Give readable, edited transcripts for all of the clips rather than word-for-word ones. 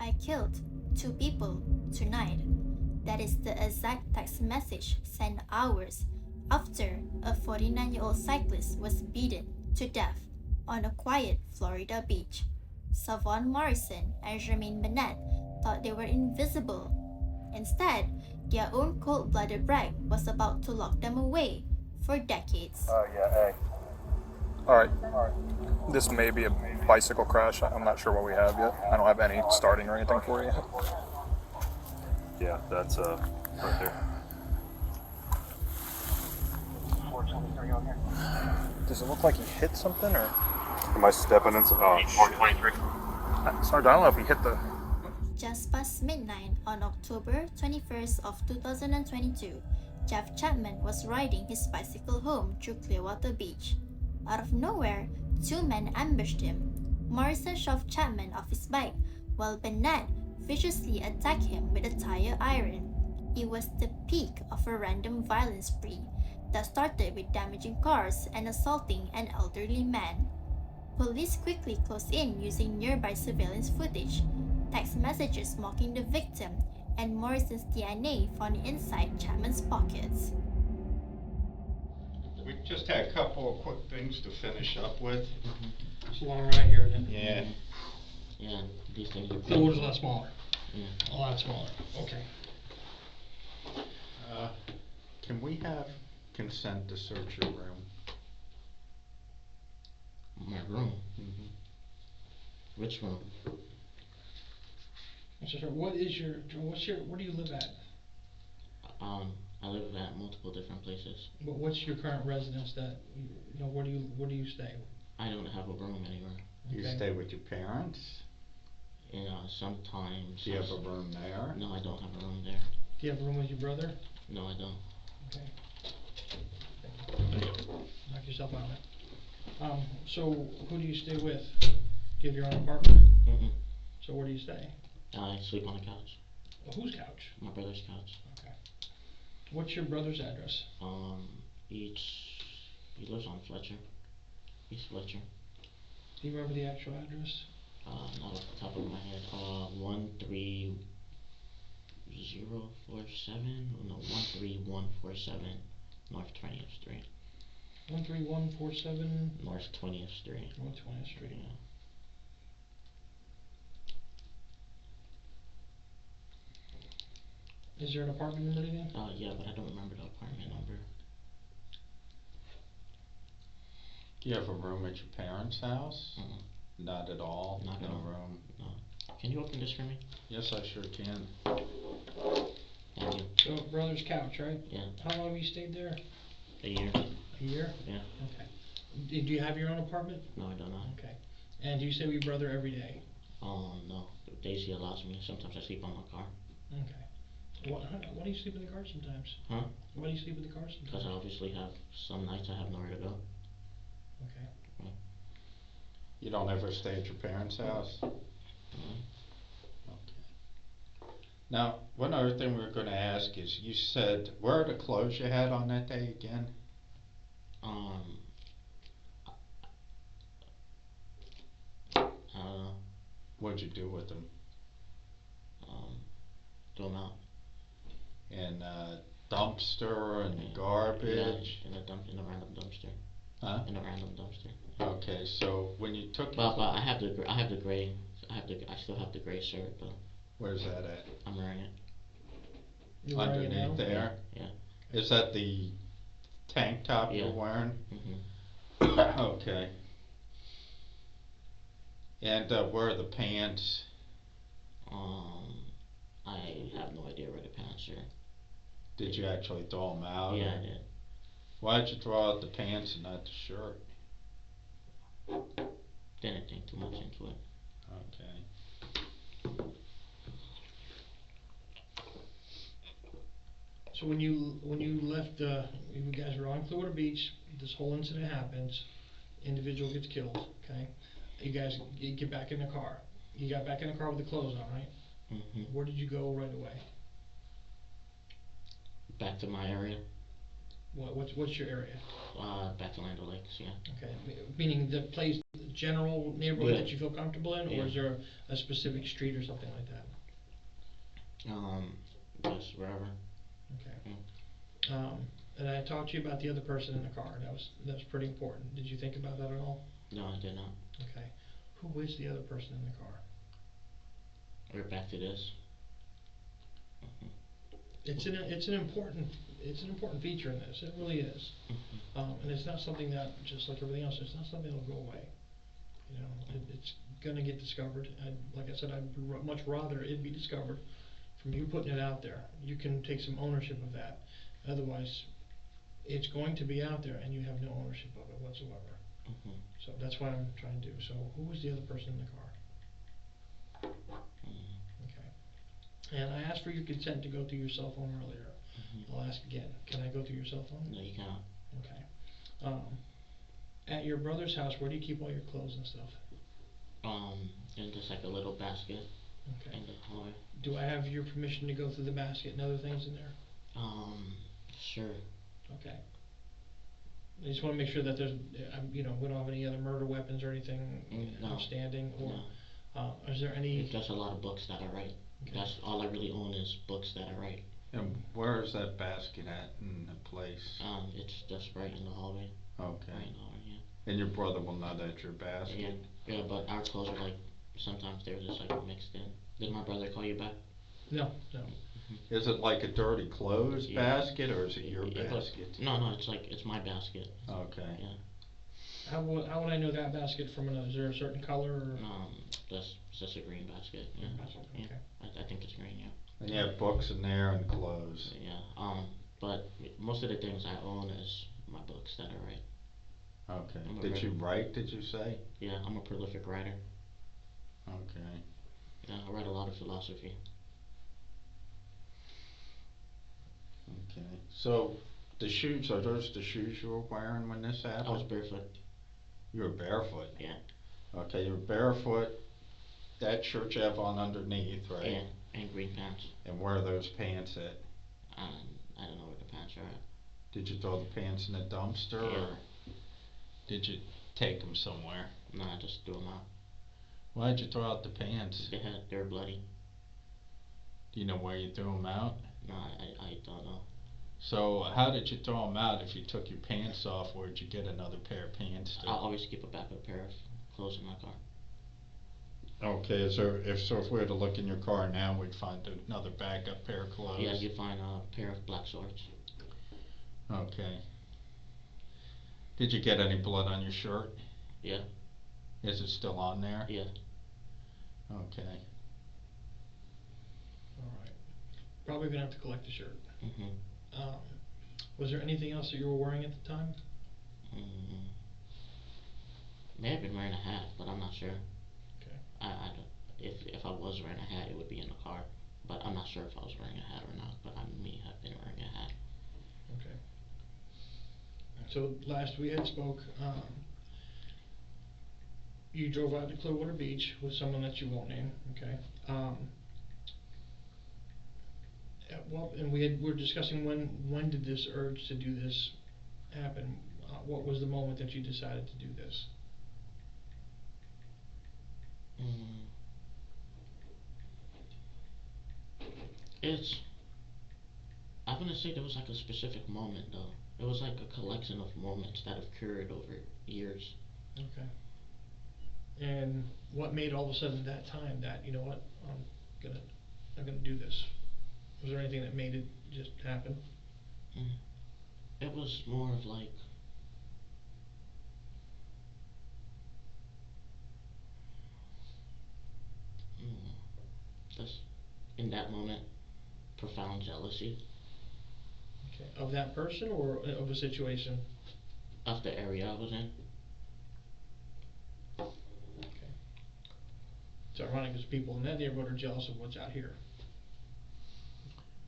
"I killed 2 people tonight." That is the exact text message sent hours after a 49-year-old cyclist was beaten to death on a quiet Florida beach. Savonne Morrison and Jermaine Bennett thought they were invisible. Instead, their own cold-blooded brag was about to lock them away for decades. Yeah, hey. Alright, this may be a bicycle crash. I'm not sure what we have yet. I don't have any starting or anything for you yet. Yeah, that's right there. Does it look like he hit something or? Am I stepping in? Oh, 423. Sorry, I don't know if he hit the. Just past midnight on October 21st of 2022, Jeff Chapman was riding his bicycle home through Clearwater Beach. Out of nowhere, 2 men ambushed him. Morrison shoved Chapman off his bike, while Bennett viciously attacked him with a tire iron. It was the peak of a random violence spree that started with damaging cars and assaulting an elderly man. Police quickly closed in using nearby surveillance footage, text messages mocking the victim, and Morrison's DNA found inside Chapman's pockets. We just had a couple of quick things to finish up with. It's a long ride here, isn't it? Yeah. Yeah, these things are The water's a lot smaller. Yeah. A lot smaller. Okay. Can we have consent to search your room? My room. Mm-hmm. Which room? So, sir, where do you live at? I live at multiple different places. But what's your current residence that, where do you stay? I don't have a room anywhere. You Okay. stay with your parents? Yeah, sometimes. Do you have a room there? No, I don't have a room there. Do you have a room with your brother? No, I don't. Okay. Knock yourself out of it. So who do you stay with? Do you have your own apartment? Mm-hmm. So where do you stay? I sleep on the couch. Well, whose couch? My brother's couch. Okay. What's your brother's address? He lives on Fletcher. East Fletcher. Do you remember the actual address? Not off the top of my head. 13047. No, 13147 North 20th Street. 13147 North 20th Street. North 20th Street. Yeah. Is there an apartment number or anything? Yeah, but I don't remember the apartment number. Do you have a room at your parents' house? Not at all? Not no at all. room? No. Can you open this for me? Yes, I sure can. Thank you. So, brother's couch, right? Yeah. How long have you stayed there? A year. A year? Yeah. Okay. Do you have your own apartment? No, I don't know. Okay. And do you stay with your brother every day? No. Daisy allows me. Sometimes I sleep on my car. Okay. Why do you sleep in the car sometimes? Huh? Why do you sleep in the car sometimes? Because I obviously have some nights I have nowhere to go. Okay. You don't ever stay at your parents' house? Mm-hmm. Okay. Now, one other thing we were going to ask is, you said, where are the clothes you had on that day again? I don't know. What'd you do with them? Throw them out. In a dumpster and garbage? Yeah, in a random dumpster. Huh? In a random dumpster. Okay, so when you took But I have the gray. I still have the gray shirt, but where's that at? I'm wearing it. You're wearing it now? Underneath there? Yeah. Is that the tank top Yeah. you're wearing? Mm-hmm. Okay. And where are the pants? I have no idea where the pants are. Did you actually throw them out? Yeah, I did. Why'd you throw out the pants and not the shirt? Didn't think too much into it. Okay. So when you left, you guys were on Clearwater Beach, this whole incident happens, individual gets killed, okay? You guys get back in the car. You got back in the car with the clothes on, right? Mm-hmm. Where did you go right away? Back to my area. What's your area? Back to Land O'Lakes, yeah. Okay, meaning the place, the general neighborhood Yeah. that you feel comfortable in, or Yeah. is there a specific street or something like that? Just wherever. Okay. And I talked to you about the other person in the car. That was pretty important. Did you think about that at all? No, I did not. Okay. Who is the other person in the car? We're back to this. It's an important feature in this. It really is. And it's not something that, just like everything else, it's not something that'll go away. You know, it's gonna get discovered. Like I said, I'd much rather it be discovered from you putting it out there. You can take some ownership of that. Otherwise, it's going to be out there and you have no ownership of it whatsoever. So that's what I'm trying to do. So who was the other person in the car? Okay. And I asked for your consent to go through your cell phone earlier. I'll ask again. Can I go through your cell phone? No, you cannot. Okay. At your brother's house, where do you keep all your clothes and stuff? In just like a little basket. Okay. In the hallway. Do I have your permission to go through the basket and other things in there? Sure. Okay. I just want to make sure that there's, we don't have any other murder weapons or anything No. outstanding, or No. Is there any? It's just a lot of books that I write. Okay. That's all I really own is books that I write. And where is that basket at in the place? It's just right in the hallway. Okay. Right in the hallway, yeah. And your brother will know that's your basket? Yeah, but our clothes are like, sometimes they're just like mixed in. Did my brother call you back? No. Is it like a dirty clothes Yeah. basket, or is it your It- basket? No, it's my basket. Okay. Yeah. How would I know that basket from another? Is there a certain color? Or? Just a green basket. Yeah. Okay. I think it's green. Yeah. And you have books in there and clothes? Yeah. But most of the things I own is my books that I write. Okay. Did you write, did you say? Yeah, I'm a prolific writer. Okay. Yeah, I write a lot of philosophy. Okay. So, the shoes, are those the shoes you were wearing when this happened? I was barefoot. You were barefoot? Yeah. Okay, you're barefoot. That shirt you have on underneath, right? Yeah, and green pants. And where are those pants at? I don't know where the pants are at. Did you throw the pants in the dumpster, Yeah. or did you take them somewhere? No, I just threw them out. Why'd you throw out the pants? They were bloody. Do you know where you threw them out? No, I don't know. So, how did you throw them out? If you took your pants off, where'd you get another pair of pants to? I always keep a backup pair of clothes in my car. Okay, if we were to look in your car now, we'd find another backup pair of clothes? Yeah, you'd find a pair of black shorts. Okay. Did you get any blood on your shirt? Yeah. Is it still on there? Yeah. Okay. Alright. Probably gonna have to collect the shirt. Mhm. Was there anything else that you were wearing at the time? May have been wearing a hat, but I'm not sure. Okay. I don't. If I was wearing a hat, it would be in the car. But I'm not sure if I was wearing a hat or not. But I may have been wearing a hat. Okay. So last we had spoke, you drove out to Clearwater Beach with someone that you won't name, okay? And we're discussing when did this urge to do this happen? What was the moment that you decided to do this? I'm gonna say there was like a specific moment though. It was like a collection of moments that occurred over years. Okay. And what made all of a sudden that time that, you know what, I'm gonna do this? Was there anything that made it just happen? It was more of like just in that moment, profound jealousy. Okay. Of that person or of a situation? Of the area I was in. Okay. It's ironic because people in that neighborhood are jealous of what's out here.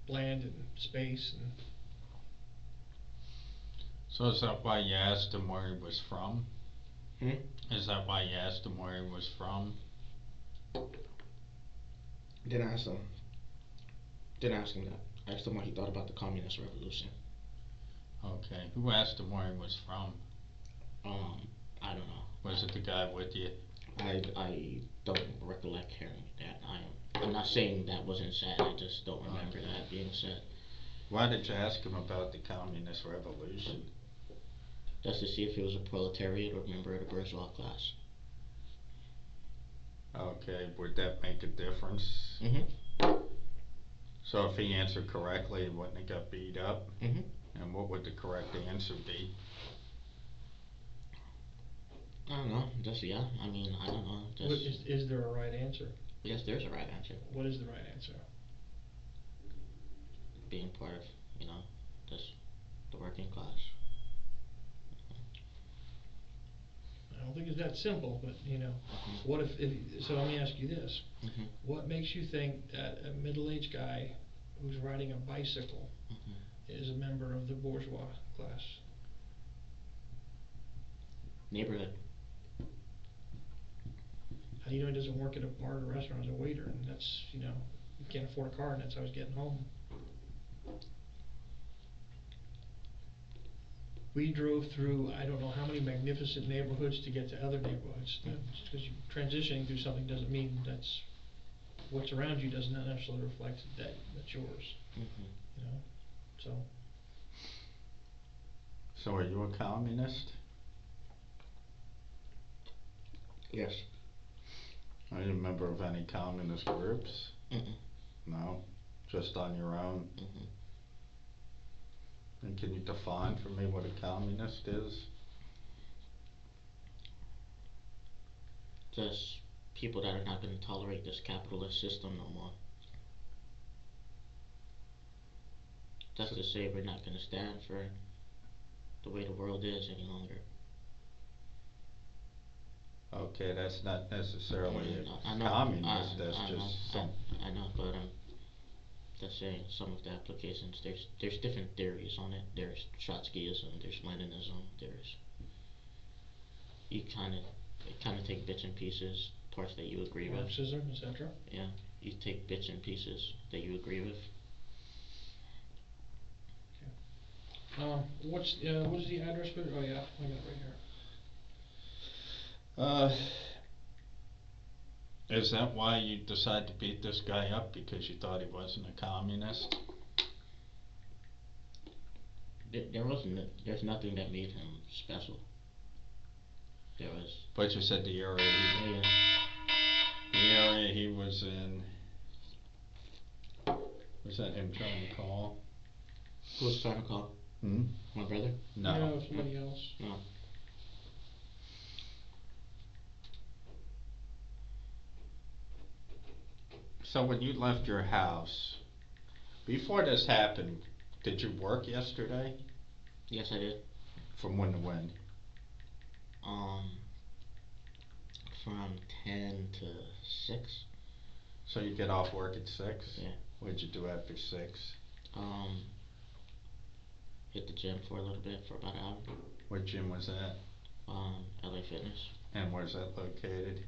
Land and space and. So is that why you asked him where he was from? Is that why you asked him where he was from? Didn't ask him. Didn't ask him that. I asked him what he thought about the communist revolution. Okay, who asked him where he was from? I don't know. Was it the guy with you? I don't recollect hearing that. I'm not saying that wasn't said, I just don't remember that being said. Why did you ask him about the communist revolution? Just to see if he was a proletariat or member of the bourgeois class. Okay, would that make a difference? Mm-hmm. So if he answered correctly, he wouldn't have got beat up? Mm-hmm. And what would the correct answer be? I don't know, just, yeah, I mean, I don't know, just... What is there a right answer? Yes, there's a right answer. What is the right answer? Being part of, you know, just the working class. I don't think it's that simple, but you know, what if so let me ask you this. Mm-hmm. What makes you think that a middle-aged guy who's riding a bicycle is a member of the bourgeois class? Neighborhood. How do you know he doesn't work at a bar or a restaurant as a waiter, and that's, you know, he can't afford a car and that's how he's getting home? We drove through, I don't know how many magnificent neighborhoods to get to other neighborhoods. Just because you're transitioning through something doesn't mean that's what's around you does not necessarily reflect that's yours. Mm-hmm. You know, so. So are you a communist? Yes. Are you a member of any communist groups? Mm-mm. No? Just on your own? Mm-hmm. And can you define for me what a communist is? Just people that are not going to tolerate this capitalist system no more. That's to say we're not going to stand for the way the world is any longer. Okay, that's not necessarily a I know, communist, that's just some... I know, but I'm just saying some of the applications, there's different theories on it. There's Trotskyism, there's Leninism, there's... You kind of take bits and pieces, parts that you agree with. Marxism, etc. Yeah, you take bits and pieces that you agree with. What is the address for? Oh yeah, I got it right here. Is that why you decided to beat this guy up, because you thought he wasn't a communist? There's nothing that made him special. There was... But you said the area he was in, was that him trying to call? Who was trying to call? My brother? No. No, somebody else. No. So when you left your house, before this happened, did you work yesterday? Yes, I did. From when to when? From 10 to 6. So you get off work at 6? Yeah. What'd you do after 6? Hit the gym for a little bit, for about an hour. What gym was that? LA Fitness. And where's that located?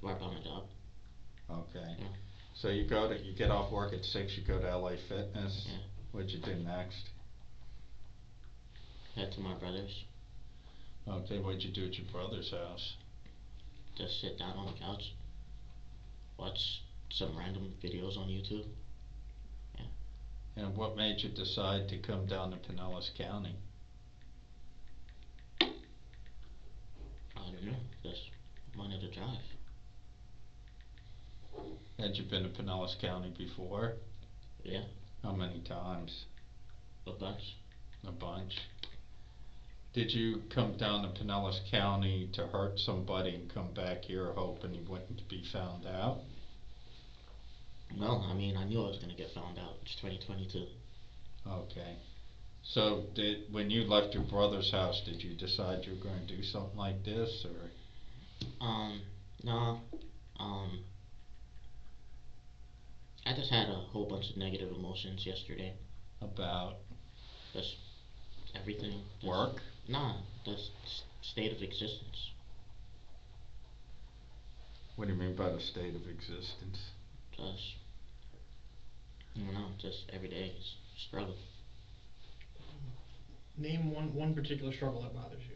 Right by my job. Okay. Yeah. So you get off work at 6, you go to LA Fitness? Yeah. What'd you do next? Head to my brother's. Okay, what'd you do at your brother's house? Just sit down on the couch. Watch some random videos on YouTube. Yeah. And what made you decide to come down to Pinellas County? I don't know, just wanted to drive. Had you been to Pinellas County before? Yeah. How many times? A bunch. A bunch. Did you come down to Pinellas County to hurt somebody and come back here hoping you wouldn't be found out? No, I mean, I knew I was going to get found out. It's 2022. Okay. So when you left your brother's house, did you decide you were going to do something like this, or? No. I just had a whole bunch of negative emotions yesterday. About? Just everything. Work? Nah, just state of existence. What do you mean by the state of existence? Just, You know, just every day is a struggle. Name one particular struggle that bothers you.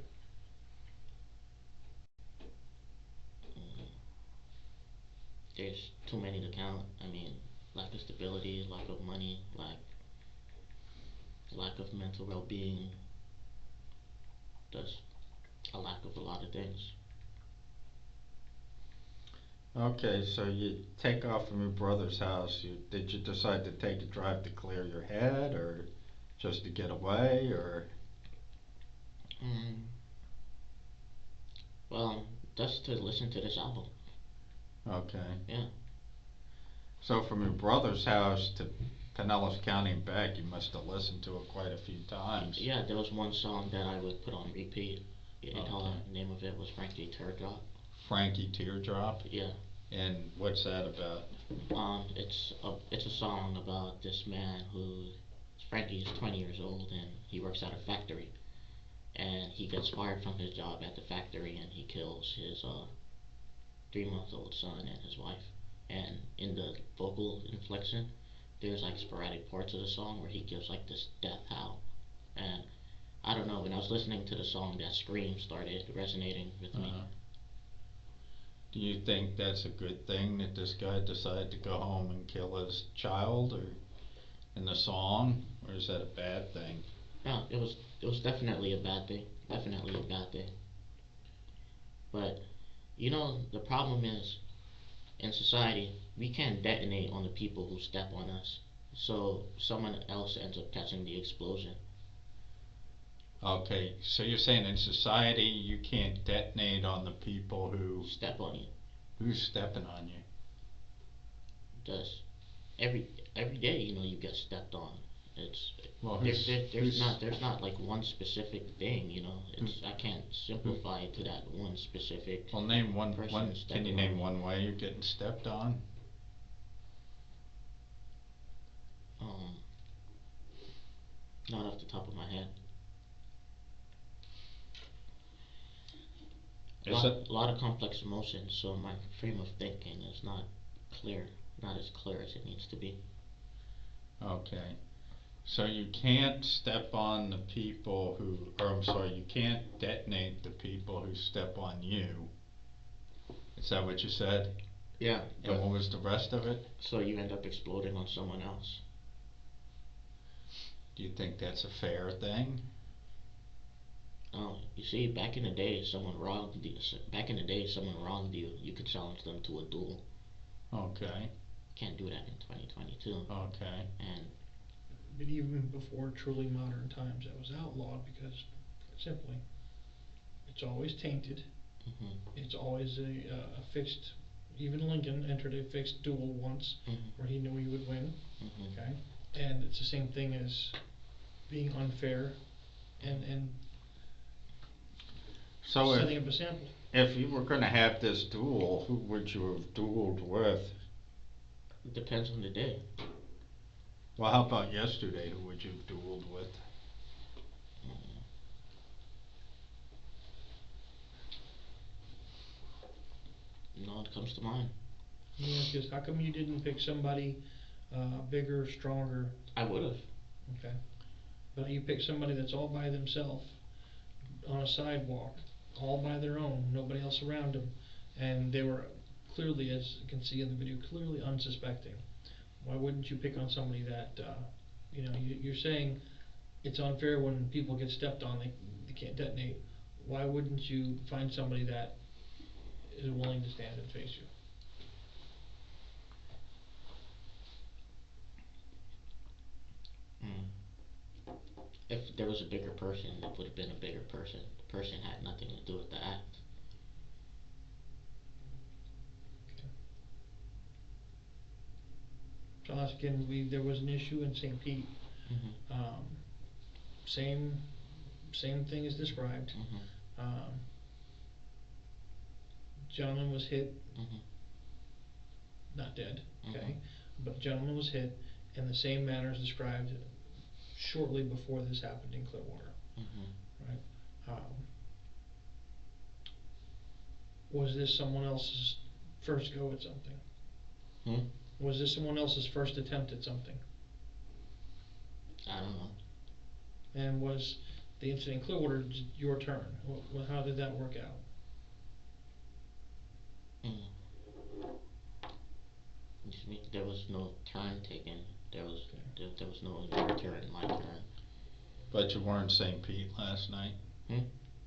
There's too many to count. I mean, lack of stability, lack of money, lack of mental well-being. Just a lack of a lot of things. Okay, so you take off from your brother's house. Did you decide to take a drive to clear your head, or just to get away, or? Well, just to listen to this album. Okay. Yeah. So from your brother's house to Pinellas County and back, you must have listened to it quite a few times. Yeah, there was one song that I would put on repeat. The name of it was Frankie Teardrop. Frankie Teardrop? Yeah. And what's that about? It's a song about this man who, Frankie is 20 years old and he works at a factory. And he gets fired from his job at the factory and he kills his 3-month-old son and his wife. And in the vocal inflection, there's like sporadic parts of the song where he gives like this death howl. And I don't know, when I was listening to the song, that scream started resonating with me. Do you think that's a good thing that this guy decided to go home and kill his child, or in the song, or is that a bad thing? No, it was definitely a bad thing. Definitely a bad thing. But you know, the problem is, in society, we can't detonate on the people who step on us. So someone else ends up catching the explosion. Okay, so you're saying in society you can't detonate on the people who step on you. Who's stepping on you? Just every day, you know, you get stepped on. It's there's not like one specific thing, you know. I can't simplify it to that one specific. Well, name one. Can you name one way you're getting stepped on? Not off the top of my head. A lot of complex emotions, so my frame of thinking is not as clear as it needs to be. Okay. So you can't step on the people you can't detonate the people who step on you. Is that what you said? Yeah. And what was the rest of it? So you end up exploding on someone else. Do you think that's a fair thing? You see, back in the day, someone wronged you. You could challenge them to a duel. Okay. Can't do that in 2022. Okay. But even before truly modern times, that was outlawed because, simply, it's always tainted. It's always a fixed. Even Lincoln entered a fixed duel once, where he knew he would win. Okay, and it's the same thing as being unfair, and so setting up a sample. If you were going to have this duel, who would you have dueled with? It depends on the day. Well, how about yesterday? Who would you have dueled with? No one comes to mind. Yeah, because how come you didn't pick somebody bigger, stronger? I would have. Okay, but you pick somebody that's all by themselves on a sidewalk, all by their own, nobody else around them, and they were clearly, as you can see in the video, clearly unsuspecting. Why wouldn't you pick on somebody that, you're saying it's unfair when people get stepped on, they can't detonate. Why wouldn't you find somebody that is willing to stand and face you? If there was a bigger person, it would have been a bigger person. The person had nothing to do with the act. So again, there was an issue in St. Pete. Same thing is described. Gentleman was hit, not dead, okay, but gentleman was hit in the same manner as described shortly before this happened in Clearwater. Right? Was this someone else's first go at something? Was this someone else's first attempt at something? I don't know. And was the incident in Clearwater your turn? How did that work out? There was no turn taken. There was Okay. there was no your turn, my turn. But you were in St. Pete last night? Hmm?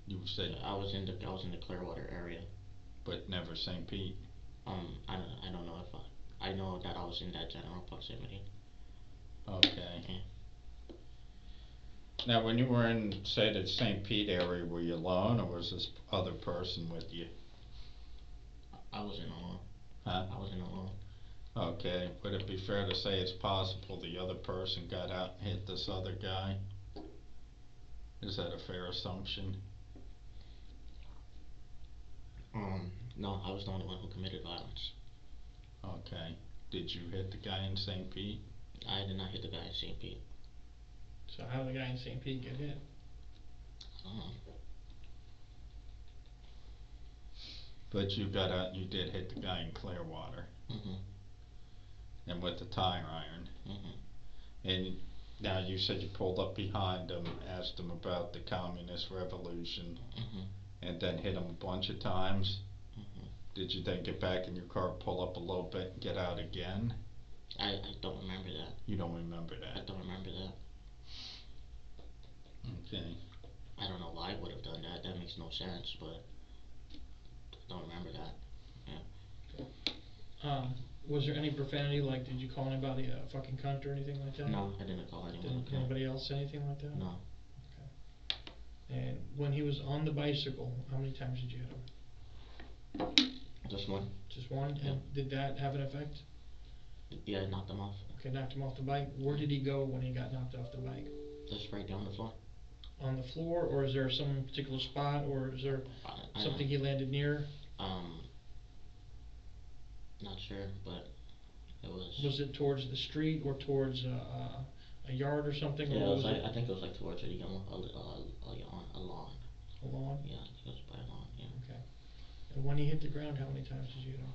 You said, I was in the Clearwater area. but never St. Pete. I don't know if I know that I was in that general proximity. Okay. Yeah. Now, when you were in, say, the St. Pete area, were you alone, or was this other person with you? I wasn't alone. Huh? I wasn't alone. Okay, would it be fair to say it's possible the other person got out and hit this other guy? Is that a fair assumption? No, I was the only one who committed violence. Okay. Did you hit the guy in St. Pete? I did not hit the guy in St. Pete. So how did the guy in St. Pete get hit? I don't know. But you got out and you did hit the guy in Clearwater. Mhm. And with the tire iron. Mhm. And now you said you pulled up behind him, asked him about the communist revolution, Mhm. and then hit him a bunch of times. Mhm. Did you then get back in your car, pull up a little bit, and get out again? I don't remember that. You don't remember I that? don't remember that. Okay. I don't know why I would have done that. That makes no sense, but I don't remember that. Was there any profanity, like did you call anybody a fucking cunt or anything like that? No, I didn't call anyone. Did anybody else say anything like that? No. And when he was on the bicycle, how many times did you hit him? Just one. Just one? Yeah. And did that have an effect? Yeah, I knocked him off. Okay, knocked him off the bike. Where did he go when he got knocked off the bike? Just right down the floor. On the floor, or is there some particular spot, or is there I something he landed near? Not sure, but it was. Was it towards the street or towards a yard or something? Yeah, or it was was like, I think it was like towards a lawn. a lawn? Yeah, it was by a lawn. Yeah. Okay. And when he hit the ground, how many times did you hit him?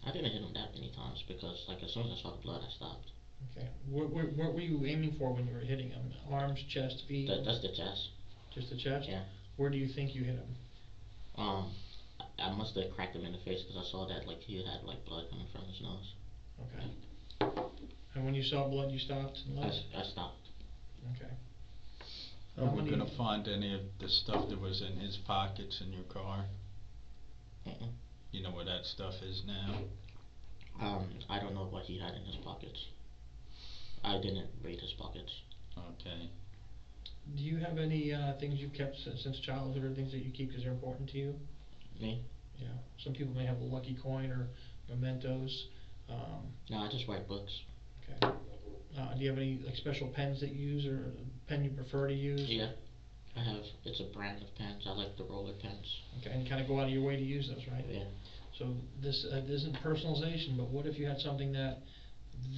I didn't hit him that many times because, like, as soon as I saw the blood, I stopped. Okay. What were you aiming for when you were hitting him? Arms, chest, feet? That's the chest. Just the chest? Yeah. Where do you think you hit him? I must have cracked him in the face because I saw that, like, he had, like, blood coming from his nose. Okay. And when you saw blood, you stopped and left? I stopped. Okay. Are How we many- gonna find any of the stuff that was in his pockets in your car? Mm-mm. You know where that stuff is now? I don't know what he had in his pockets. I didn't raid his pockets. Okay. Do you have any things you've kept since childhood, or things that you keep because they're important to you? Me? Yeah. Some people may have a lucky coin or mementos. No, I just write books. Okay. Do you have any like special pens that you use, or a pen you prefer to use? Yeah, I have. It's a brand of pens. I like the roller pens. Okay, and you kind of go out of your way to use those, right? Yeah. So this isn't personalization, but what if you had something that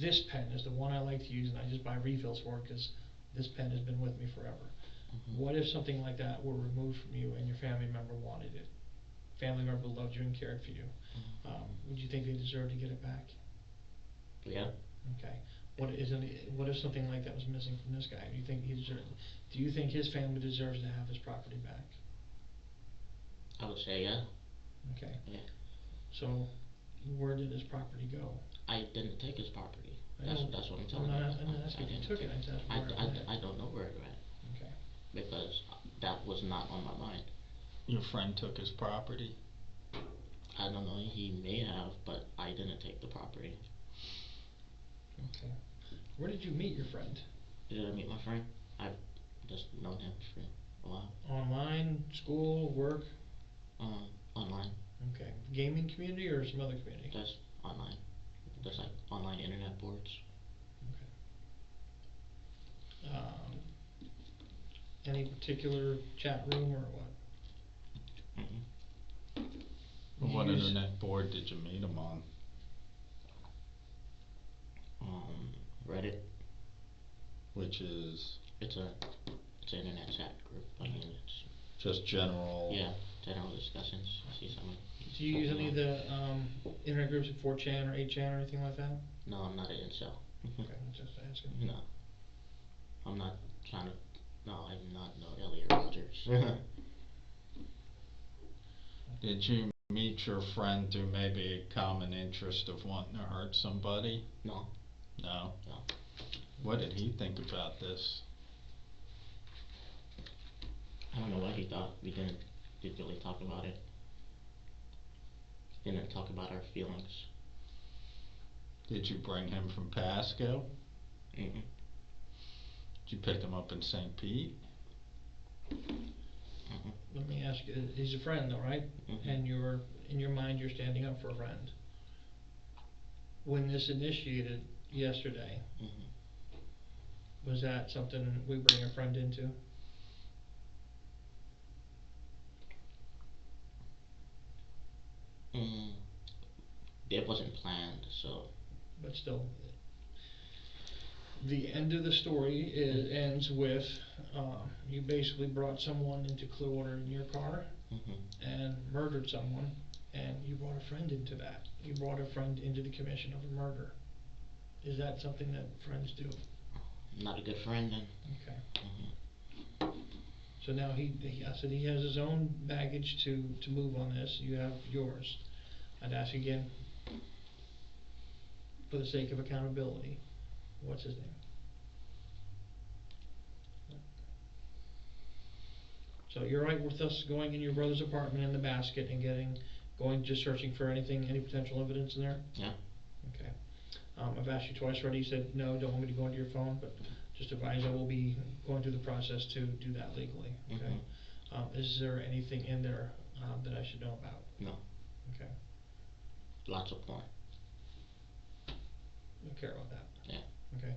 this pen is the one I like to use, and I just buy refills for it because this pen has been with me forever. Mm-hmm. What if something like that were removed from you and your family member wanted it? Family member loved you and cared for you. Mm-hmm. Would you think they deserve to get it back? Yeah. Okay. What if something like that was missing from this guy? Do you think his family deserves to have his property back? I would say yeah. Okay. Yeah. So, where did his property go? I didn't take his property. I know. That's what I'm telling I'm you. not asking if you took it. I just asked where it went. I don't know where it went Okay. because that was not on my mind. Your friend took his property? I don't know. He may have, but I didn't take the property. Okay. Where did you meet your friend? Did I meet my friend? I've just known him for a while. Online, school, work? Online. Okay. Gaming community or some other community? Just online. Just like online internet boards. Okay. Any particular chat room or what? Mm-mm. What You use- internet board did you meet him on? Reddit. Which is It's an internet chat group. I mean, it's just general? yeah, general discussions. See someone. Do you use any of the internet groups like 4chan or 8chan or anything like that? No, I'm not an incel. Okay, I'm just asking. No. I'm not trying to. No, I do not know Elliot Rogers. Did you meet your friend through maybe a common interest of wanting to hurt somebody? No. No? No. What did he think about this? I don't know what he thought. We didn't really talk about it. Didn't talk about our feelings. Did you bring him from Pasco? Mm-mm. Did you pick him up in St. Pete? Mm-mm. Let me ask you, he's a friend though, right? Mhm. And you're, in your mind, you're standing up for a friend. When this initiated yesterday, Mhm. was that something we bring a friend into? It wasn't planned, so. But still, the end of the story ends with, you basically brought someone into Clearwater in your car Mhm. and murdered someone, and you brought a friend into that. You brought a friend into the commission of a murder. Is that something that friends do? Not a good friend then. Okay. Mhm. So now I said he has his own baggage to move on this. You have yours. I'd ask again, for the sake of accountability, what's his name? So you're right with us going in your brother's apartment in the basket and going just searching for anything, any potential evidence in there? Yeah. Okay. I've asked you twice already. You said no, don't want me to go into your phone, but just advise I will be going through the process to do that legally. Okay. Is there anything in there that I should know about? No. Okay. Lots of porn. Don't care about that. Yeah. Okay.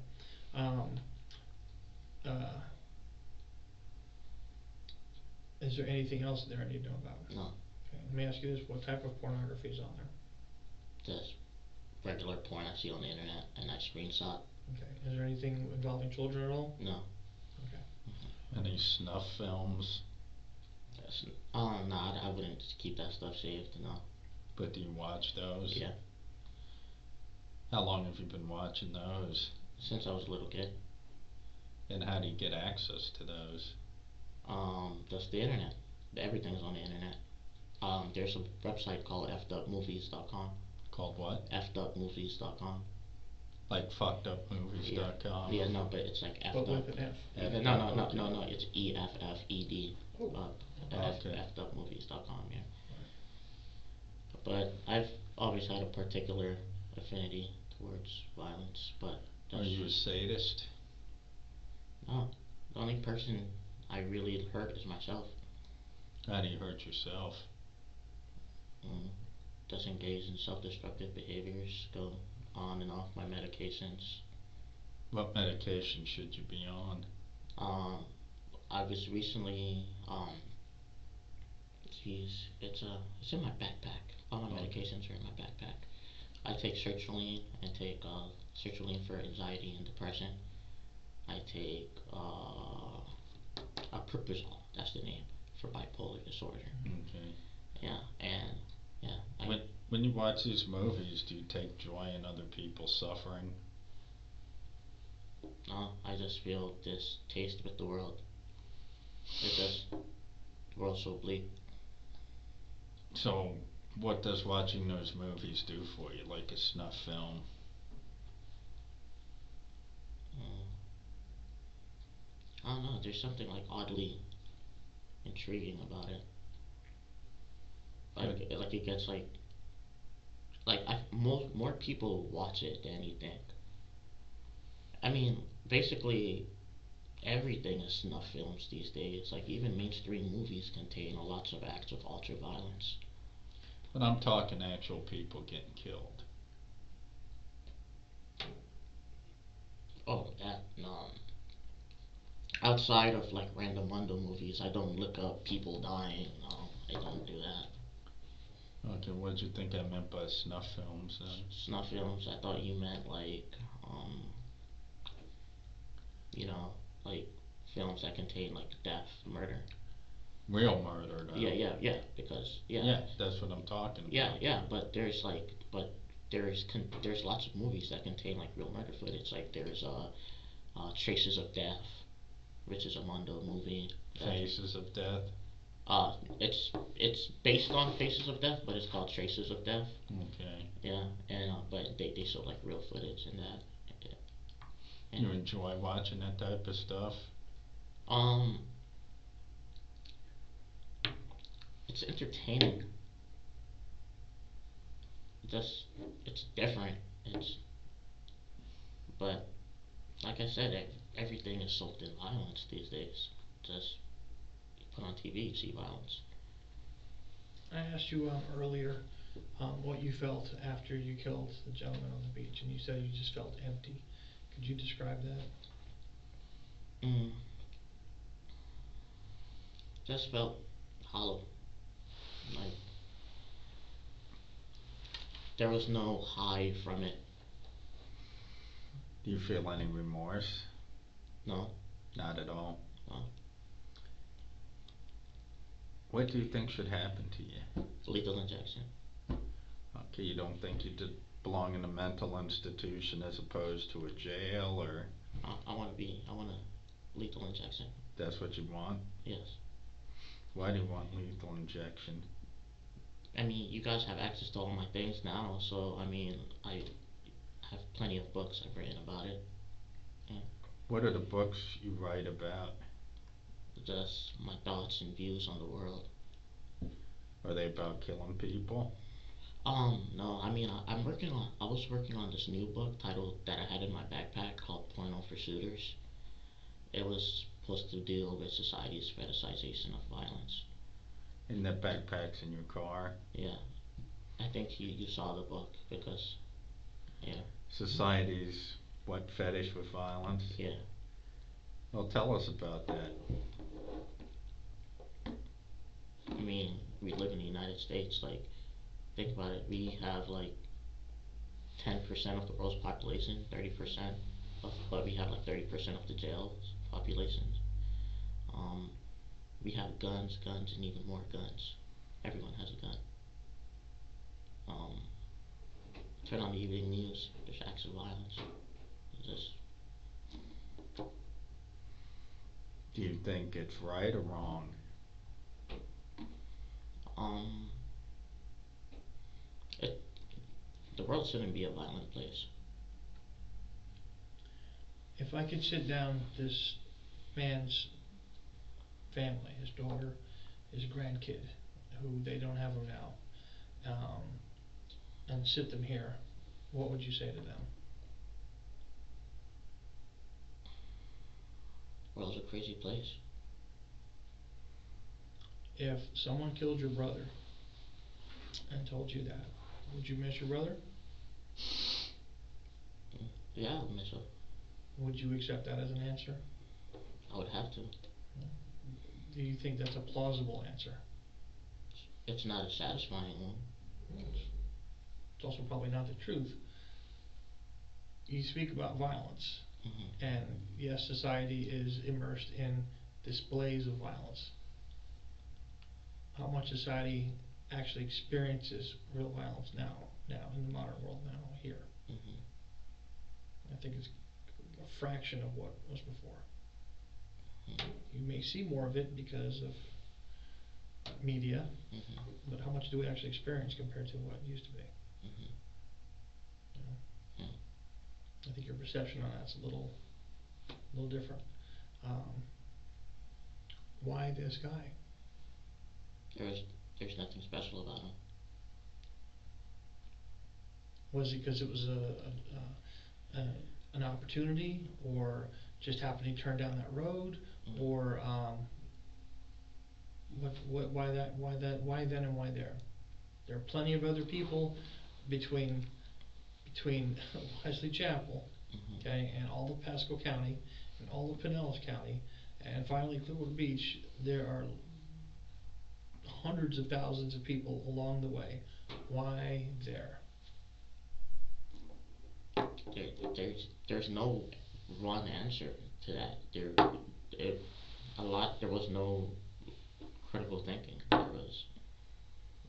Is there anything else there I need to know about? No. Okay. Let me ask you this: what type of pornography is on there? Just regular porn I see on the internet and I screenshot. Okay. Is there anything involving children at all? No. Okay. Any snuff films? Yes. No, I wouldn't keep that stuff saved, no. But do you watch those? Yeah. How long have you been watching those? Since I was a little kid. And how do you get access to those? Just the internet. Everything's on the internet. There's a website called fedupmovies.com. Called what? fedupmovies.com. Like fuckedupmovies.com? Yeah, no, but it's like But with fdup. an F. No, it's EFFED. Oh. Okay. fedupmovies.com, yeah. But I've always had a particular affinity towards violence, but Are you a sadist? no. The only person I really hurt is myself. How do you hurt yourself? Just engage in self-destructive behaviors, go on and off my medications. What medication should you be on? I was recently, it's in my backpack. All my medications are in my backpack. I take sertraline. I take sertraline for anxiety and depression. I take propofol. That's the name for bipolar disorder. Okay. Yeah, and yeah. When you watch these movies, do you take joy in other people's suffering? No, I just feel distaste with the world. The world's so bleak. So, what does watching those movies do for you, like a snuff film? I don't know. There's something like oddly intriguing about it. Like it gets more people watch it than you think. I mean, basically everything is snuff films these days. Like even mainstream movies contain lots of acts of ultra violence. But I'm talking actual people getting killed. Oh, that no. Outside of like random Mundo movies, I don't look up people dying. No, I don't do that. Okay, what did you think I meant by snuff films then? Snuff films. I thought you meant like like films that contain like death, murder. Real murder, though. Yeah, because Yeah, that's what I'm talking about. Yeah, but there's like, but there's lots of movies that contain like real murder footage. Like there's Traces of Death, which is a Mondo movie. Faces of Death. It's based on Faces of Death, but it's called Traces of Death. Okay. Yeah, and but they show like real footage in that. And, You enjoy watching that type of stuff? It's entertaining. Just it's different. But like I said, everything is soaked in violence these days. Just you put on TV, you see violence. I asked you earlier what you felt after you killed the gentleman on the beach, and you said you just felt empty. Could you describe that? Just felt hollow. Like there was no high from it. Do you feel any remorse? No. Not at all. No. What do you think should happen to you? Lethal injection. Okay, you don't think you did belong in a mental institution as opposed to a jail, or I want a lethal injection. that's what you want? Yes. Why do you want lethal injection? I mean, you guys have access to all my things now, so I mean, I have plenty of books I've written about it. Yeah. What are the books you write about? Just my thoughts and views on the world. Are they about killing people? No, I mean, I was working on this new book titled that I had in my backpack called Porno for Shooters. It was supposed to deal with society's fetishization of violence. And that backpack's in your car? Yeah. I think you saw the book because, yeah. Society's what, fetish with violence? Yeah. Well, tell us about that. I mean, we live in the United States, like, think about it, we have like 10% of the world's population, 30% but we have like 30% of the jail population. We have guns, and even more guns. Everyone has a gun. Turn on the evening news, there's acts of violence. Do you think it's right or wrong? The world shouldn't be a violent place. If I could sit down this man's family, his daughter, his grandkid, who they don't have him now, and sit them here, what would you say to them? World's a crazy place. If someone killed your brother and told you that, would you miss your brother? Yeah, I would miss him. Would you accept that as an answer? I would have to. Do you think that's a plausible answer? It's not a satisfying one. It's also probably not the truth. You speak about violence, and yes, society is immersed in displays of violence. How much society actually experiences real violence now in the modern world now, here? I think it's a fraction of what was before. You may see more of it because of media, but how much do we actually experience compared to what it used to be? You know? I think your perception on that's a little different. Why this guy? There's nothing special about him. Was it because it was an opportunity, or just happened to turn down that road, or why then and why there? There are plenty of other people between Wesley Chapel, okay, and all of Pasco County, and all of Pinellas County, and finally Clearwater Beach. There are hundreds of thousands of people along the way. Why there? There's no one answer to that. There was no critical thinking. There was.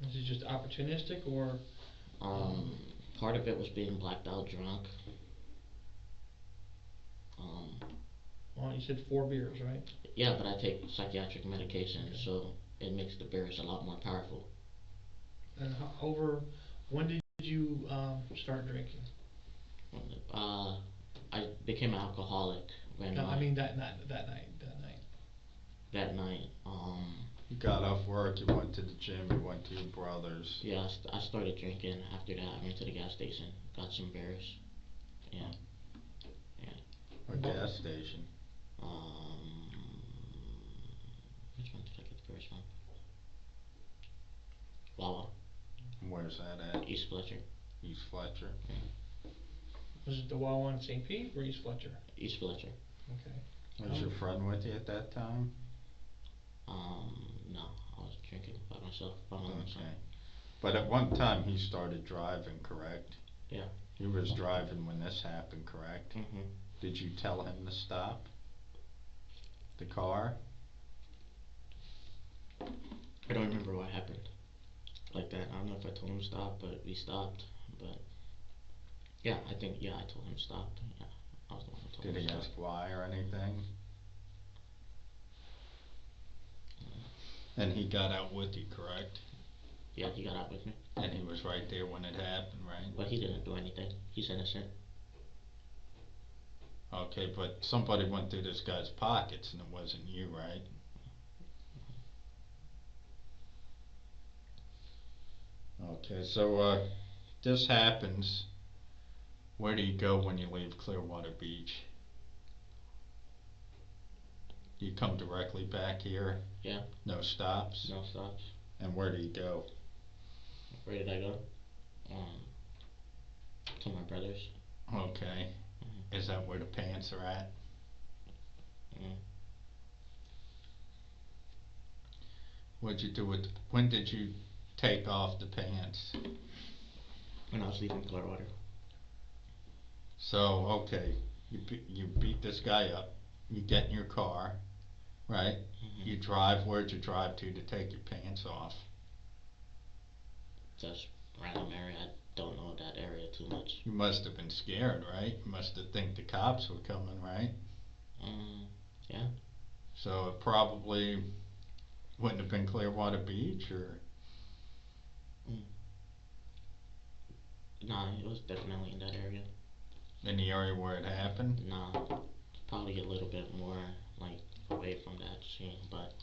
Is it just opportunistic, or? Part of it was being blacked out drunk. Well, you said 4 beers, right? Yeah, but I take psychiatric medication, so it makes the beers a lot more powerful. And when did you start drinking? I became an alcoholic when No, I mean that night. that night. You got off work, you went to the gym, you went to your brother's. Yeah, I started drinking. After that, I went to the gas station, got some beers. Yeah. Or gas station. Which one did I get the beers from? Wawa, Where's that at? East Fletcher. East Fletcher. Was it the Wawa in St. Pete or East Fletcher? East Fletcher. Okay. Was your friend with you at that time? No, I was drinking by myself, by my own self. Okay. But at one time he started driving, correct? Yeah. He was driving when this happened, correct? Mhm. Did you tell him to stop the car? I don't remember what happened like that. I don't know if I told him to stop, but we stopped. But yeah, I told him to stop. Yeah, I was the one who told Did him he to ask stop. why or anything? And he got out with you, correct? Yeah, he got out with me. And he was right there when it happened, right? But he didn't do anything. He's innocent. Okay, but somebody went through this guy's pockets and it wasn't you, right? Okay, so this happens. Where do you go when you leave Clearwater Beach? You come directly back here? Yeah. No stops? No stops. And where do you go? Where did I go? To my brother's. Okay. Mhm. Is that where the pants are at? Mm. What'd you do with, when did you take off the pants? When I was leaving Clearwater. So, okay, you beat this guy up, you get in your car, right? Mhm. You drive, where'd you drive to take your pants off? Just random area. I don't know that area too much. You must have been scared, right? You must have think the cops were coming, right? Yeah. So it probably wouldn't have been Clearwater Beach, or? Nah, it was definitely in that area. In the area where it happened? Nah, probably a little bit more like away from that scene, but.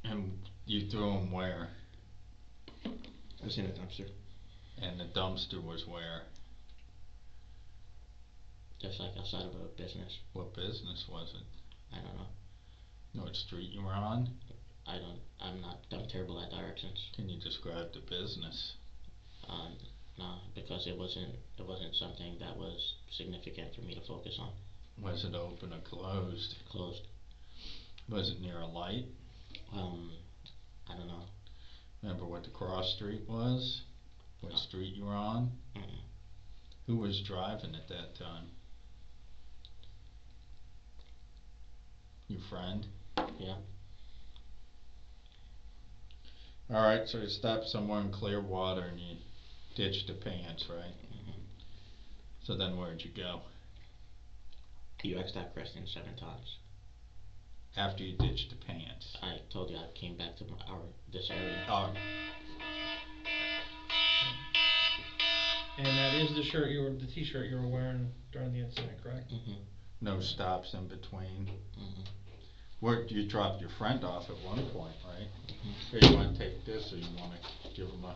And you threw them where? It was in a dumpster. And the dumpster was where? Just like outside of a business. What business was it? I don't know. Know what street you were on? I'm terrible at directions. Can you describe the business? No, because it wasn't something that was significant for me to focus on. Was it open or closed? Closed. Was it near a light? I don't know. Remember what the cross street was? What No. street you were on? Mm-mm. Who was driving at that time? Your friend? Yeah. Alright, so you stopped somewhere in Clearwater and you ditched the pants, right? Mm-hmm. So then where'd you go? You asked that question 7 times. After you ditched the pants? I told you I came back to this area. And that is the t-shirt you were wearing during the incident, correct? Mm-hmm. No stops in between? Mm-hmm. Where you dropped your friend off at one point, right? Mm-hmm. Here, you wanna take this or you wanna give him a...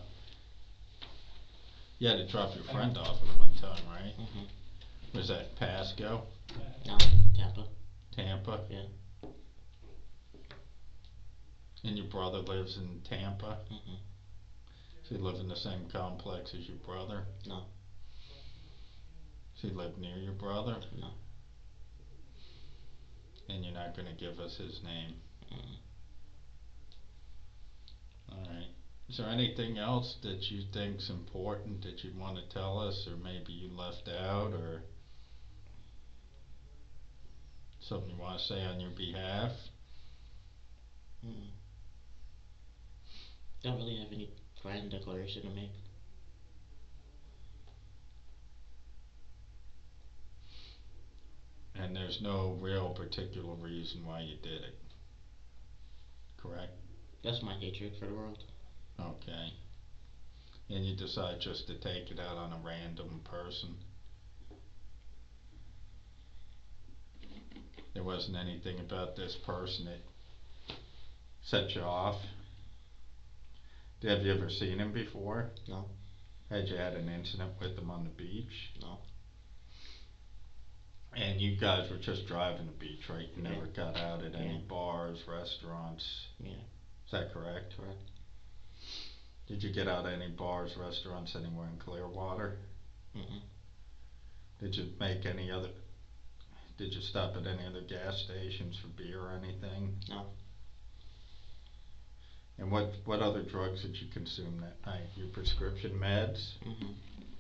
You had to drop your friend off at one time, right? Mm-hmm. Was that Pasco? No, Tampa. Tampa? Yeah. And your brother lives in Tampa? Mm-hmm. So you live in the same complex as your brother? No. So you live near your brother? No. And you're not gonna give us his name? Mm-mm. Alright. Is there anything else that you think's important that you wanna tell us, or maybe you left out, or something you wanna say on your behalf? Mm-mm. Don't really have any grand declaration to make. And there's no real particular reason why you did it, correct? That's my hatred for the world. Okay. And you decide just to take it out on a random person? There wasn't anything about this person that set you off? Have you ever seen him before? No. Had you had an incident with him on the beach? No. And you guys were just driving the beach, right? You Yeah. never got out at any Yeah. bars, restaurants? Yeah. Is that correct? Correct. Did you get out at any bars, restaurants anywhere in Clearwater? Mm-mm. Did you make any other, did you stop at any other gas stations for beer or anything? No. And what other drugs did you consume that night? Your prescription meds? Mm-hmm.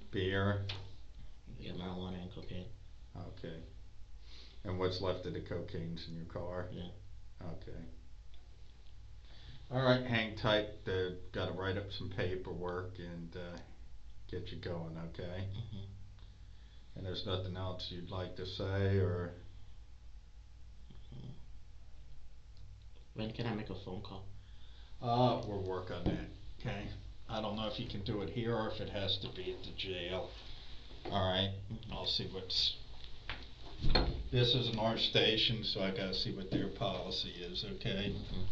Beer? Yeah, marijuana and cocaine. Okay. And what's left of the cocaine's in your car? Yeah. Okay. Alright, hang tight. Gotta write up some paperwork and get you going, okay? Mm-hmm. And there's nothing else you'd like to say, or? When can I make a phone call? We'll work on that, okay? I don't know if you can do it here or if it has to be at the jail. Alright, I'll see what's, this isn't our station, so I gotta see what their policy is, okay? Mm-hmm.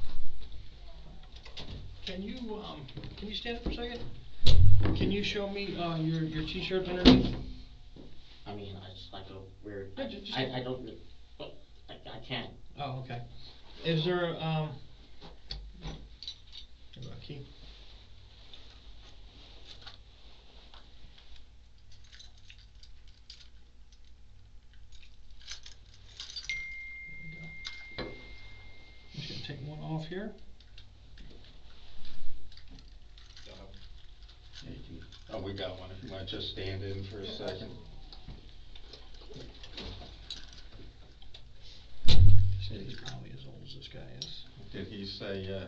Can you stand up for a second? Can you show me, your t-shirt underneath? I mean, it's like a weird. Yeah, just- I don't. I can't. Oh, okay. Is there, here you go, key. There we go. I'm just gonna take one off here. Oh, we got one, if you might just stand in for a second. He's probably as old as this guy is. Did he say,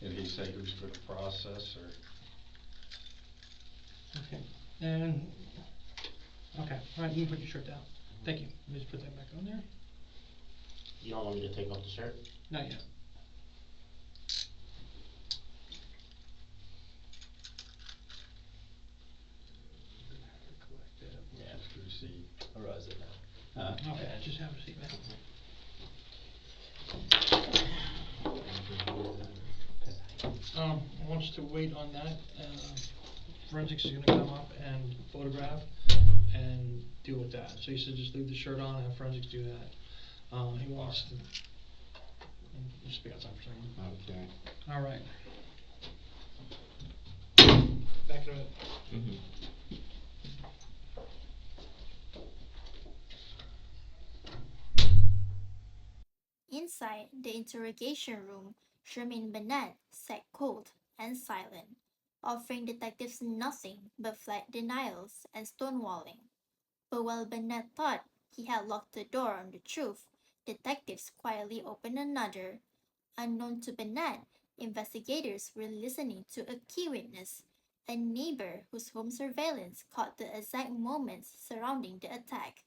did he say who's for the process, or? Okay, and, okay, alright, you can put your shirt down. Thank you. Let me just put that back on there. You don't want me to take off the shirt? Not yet. Collect that. Yeah, receipt. Or is it now? Okay, just have a seat, man. I want us to wait on that, forensics is gonna come up and photograph and deal with that. So he said just leave the shirt on and have forensics do that. He wants to, just be outside for a second. Okay. Alright. Back in a minute. Mm-hmm. Inside the interrogation room, Shermaine Bennett sat cold and silent, offering detectives nothing but flat denials and stonewalling. But while Bennett thought he had locked the door on the truth, detectives quietly opened another. Unknown to Bennett, investigators were listening to a key witness, a neighbor whose home surveillance caught the exact moments surrounding the attack.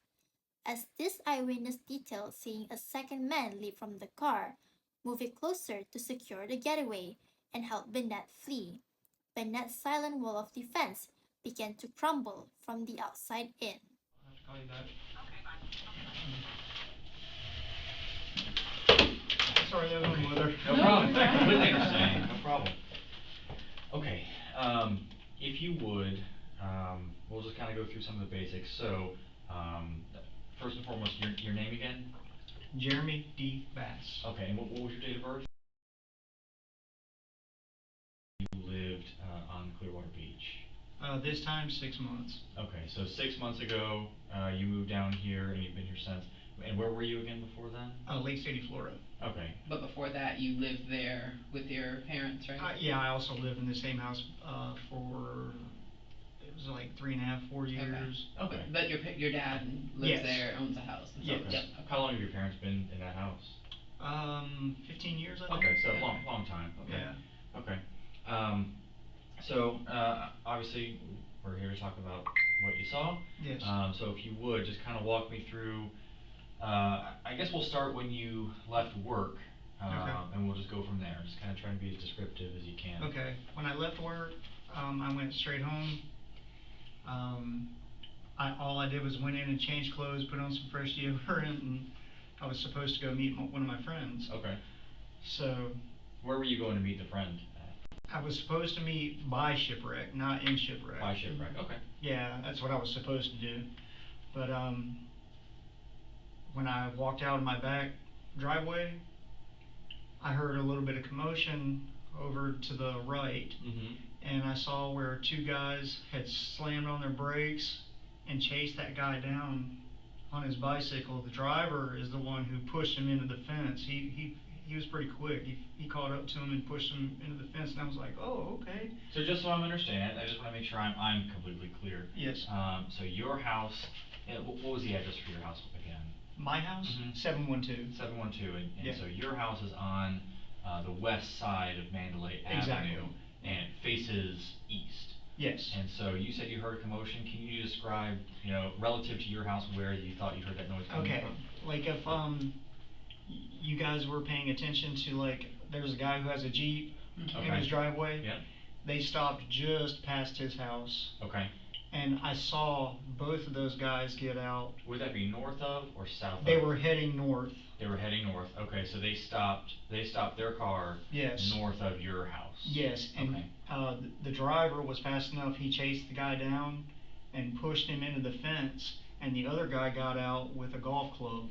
As this eyewitness detailed seeing a second man leap from the car, move it closer to secure the getaway, and help Bennett flee, Bennett's silent wall of defense began to crumble from the outside in. I'll have to call you back. Sorry, I don't know whether. No problem. Completely understand. No problem. Okay. If you would, we'll just kind of go through some of the basics. So, first and foremost, your name again? Jeremy D. Bass. Okay. And what was your date of birth? You lived on Clearwater Beach. This time 6 months. Okay. So 6 months ago, you moved down here, and you've been here since. And where were you again before then? Lake City, Florida. Okay. But before that, you lived there with your parents, right? Yeah, I also lived in the same house for, it was like 3.5, 4 years. Okay. But your dad lives Yes. there, owns a house. And Yes. stuff. Yep. Okay. How long have your parents been in that house? 15 years, I think. Okay, so Yeah. long time. Okay. Yeah. Okay. So obviously, we're here to talk about what you saw. Yes. So if you would, just kind of walk me through, I guess we'll start when you left work, Okay. and we'll just go from there. Just kind of try to be as descriptive as you can. Okay, when I left work, I went straight home. All I did was went in and changed clothes, put on some fresh deodorant, and I was supposed to go meet one of my friends. Okay. So Where were you going to meet the friend at? I was supposed to meet by Shipwreck, not in Shipwreck. By Shipwreck, okay. Yeah, that's what I was supposed to do. But when I walked out of my back driveway, I heard a little bit of commotion over to the right, Mm-hmm. and I saw where two guys had slammed on their brakes and chased that guy down on his bicycle. The driver is the one who pushed him into the fence. He was pretty quick. He caught up to him and pushed him into the fence, and I was like, oh, okay. So just so I'm understanding, I just want to make sure I'm completely clear. Yes. So your house, what was the address for your house again? My house? Mhm. 712. 712, and Yeah. so your house is on the west side of Mandalay Exactly. Avenue, and it faces east. Yes. And so you said you heard a commotion. Can you describe, relative to your house, where you thought you heard that noise coming Okay, from? like if you guys were paying attention to, like, there's a guy who has a Jeep in Okay. his driveway. Yeah. They stopped just past his house, Okay. and I saw both of those guys get out. Would that be north of or south of? They were heading north. They were heading north. Okay, so they stopped their car. Yes. North of your house. Yes, and Okay. the driver was fast enough. He chased the guy down and pushed him into the fence, and the other guy got out with a golf club.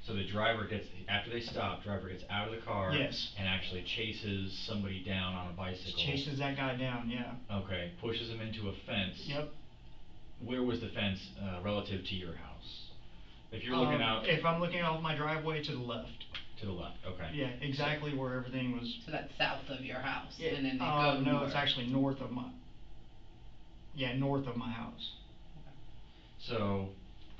So the driver after they stop, driver gets out of the car. Yes. And actually chases somebody down on a bicycle. Chases that guy down, yeah. Okay, pushes him into a fence. Yep. Where was the fence relative to your house? If you're looking out. If I'm looking off my driveway, to the left. To the left, okay. Yeah, exactly where everything was. So that's south of your house, Yeah, and then they go no, north. it's actually north of my. Yeah, north of my house. So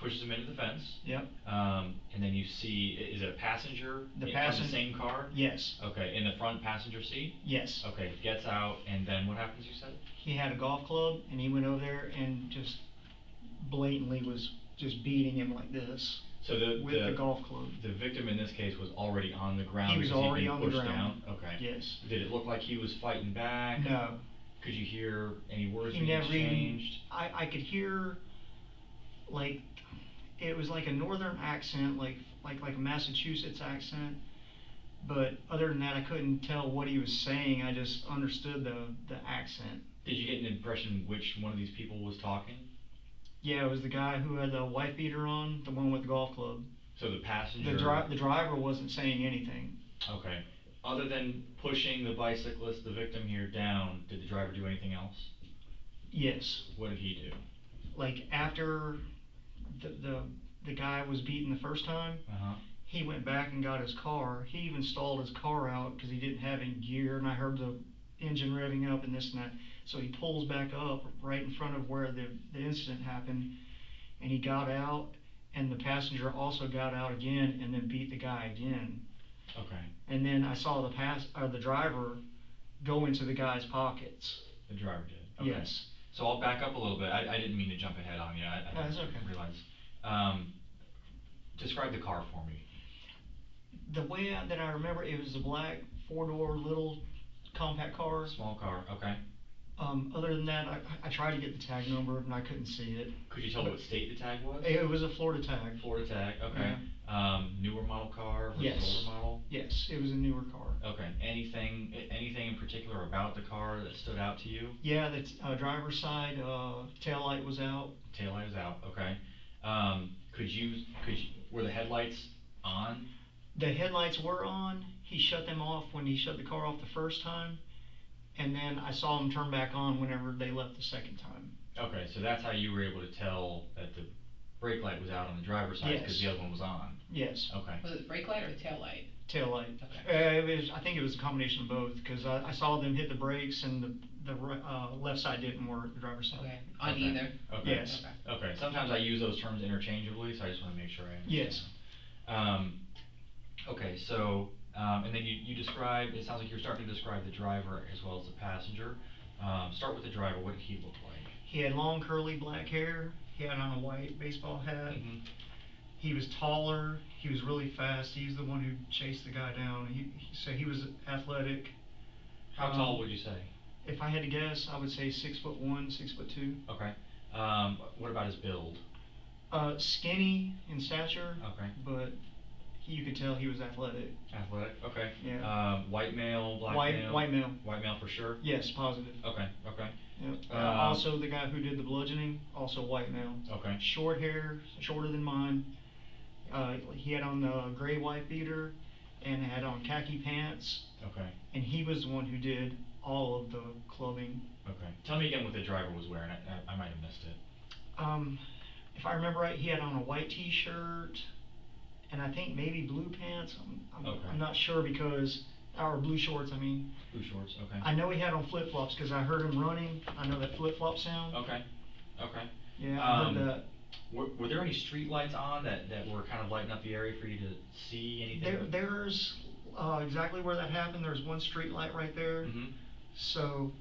pushes him into the fence. Yep. And then you see, is it a passenger? From the same car? Yes. Okay, in the front passenger seat? Yes. Okay, gets out, and then what happens, you said? He had a golf club, and he went over there and just blatantly was just beating him like this. So with the golf club. The victim in this case was already on the ground. He was because he'd already been on the pushed ground. Down? Okay. Yes. Did it look like he was fighting back? No. Could you hear any words He being never even. exchanged? I could hear, like, it was like a northern accent, like a Massachusetts accent. But other than that, I couldn't tell what he was saying. I just understood the accent. Did you get an impression which one of these people was talking? Yeah, it was the guy who had the wife beater on, the one with the golf club. So the passenger. The driver wasn't saying anything. Okay. Other than pushing the bicyclist, the victim here, down, did the driver do anything else? Yes. What did he do? Like after the guy was beaten the first time, he went back and got his car. He even stalled his car out because he didn't have any gear, and I heard the engine revving up and this and that. So he pulls back up right in front of where the incident happened, and he got out, and the passenger also got out again and then beat the guy again. Okay. And then I saw the driver go into the guy's pockets. The driver did. Okay. Yes. So I'll back up a little bit. I didn't mean to jump ahead on you. I That's okay. didn't realize. Describe the car for me. The way that I remember, it was a black 4-door little compact car. Small car. Okay. Other than that, I tried to get the tag number and I couldn't see it. Could you tell what state the tag was? It was a Florida tag. Florida tag. Okay. Newer model car versus Yes. older model. Yes, it was a newer car. Okay. Anything in particular about the car that stood out to you? Yeah, the driver's side taillight was out. Taillight was out. Okay. Were the headlights on? The headlights were on. He shut them off when he shut the car off the first time, and then I saw them turn back on whenever they left the second time. Okay, so that's how you were able to tell that the brake light was out on the driver's side because Yes. the other one was on. Yes. Okay. Was it brake light or tail light? Taillight. Okay. I think it was a combination of both because I saw them hit the brakes and the left side didn't work, the driver's side. Okay. On Okay. either? Okay. Yes. Okay. Okay. Sometimes I use those terms interchangeably, so I just want to make sure I understand. Yes. Okay, so and then you describe. It sounds like you're starting to describe the driver as well as the passenger. Start with the driver. What did he look like? He had long curly black hair. He had on a white baseball hat. Mhm. He was taller. He was really fast. He's the one who chased the guy down. So he was athletic. How tall would you say? If I had to guess, I would say 6'1", 6'2". Okay. What about his build? Skinny in stature. Okay. But you could tell he was athletic. Athletic. Okay. Yeah. White male, black male. White male. White male for sure. Yes, positive. Okay. Okay. Yep. Also, the guy who did the bludgeoning, also white male. Okay. Short hair, shorter than mine. He had on the gray white beater and had on khaki pants. Okay. And he was the one who did all of the clubbing. Okay. Tell me again what the driver was wearing. I might have missed it. If I remember right, he had on a white T-shirt and I think maybe blue pants. I'm not sure because, or blue shorts, I mean. Blue shorts, okay. I know he had on flip-flops because I heard him running. I know that flip-flop sound. Okay, okay. Yeah, I heard that. Were there any street lights on that were kind of lighting up the area for you to see anything? There's exactly where that happened. There's one street light right there. Mm-hmm. So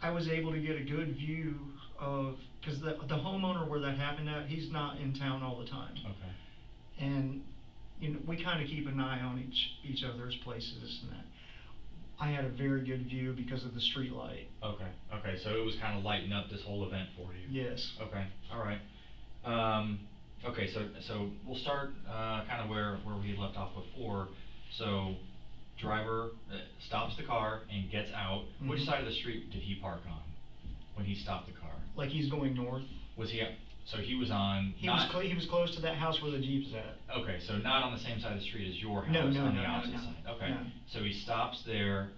I was able to get a good view of, because the homeowner where that happened at, he's not in town all the time. Okay. And you know, we kind of keep an eye on each other's places and that. I had a very good view because of the street light. Okay, okay, so it was kind of lighting up this whole event for you. Yes. Okay, all right. Okay, so we'll start kind of where we had left off before. So driver stops the car and gets out. Mm-hmm. Which side of the street did he park on when he stopped the car? Like he's going north. Was he? So he was on. He was close to that house where the Jeep's at. Okay, so not on the same side of the street as your house. No, on the no, opposite no. side. Okay, No. so he stops there,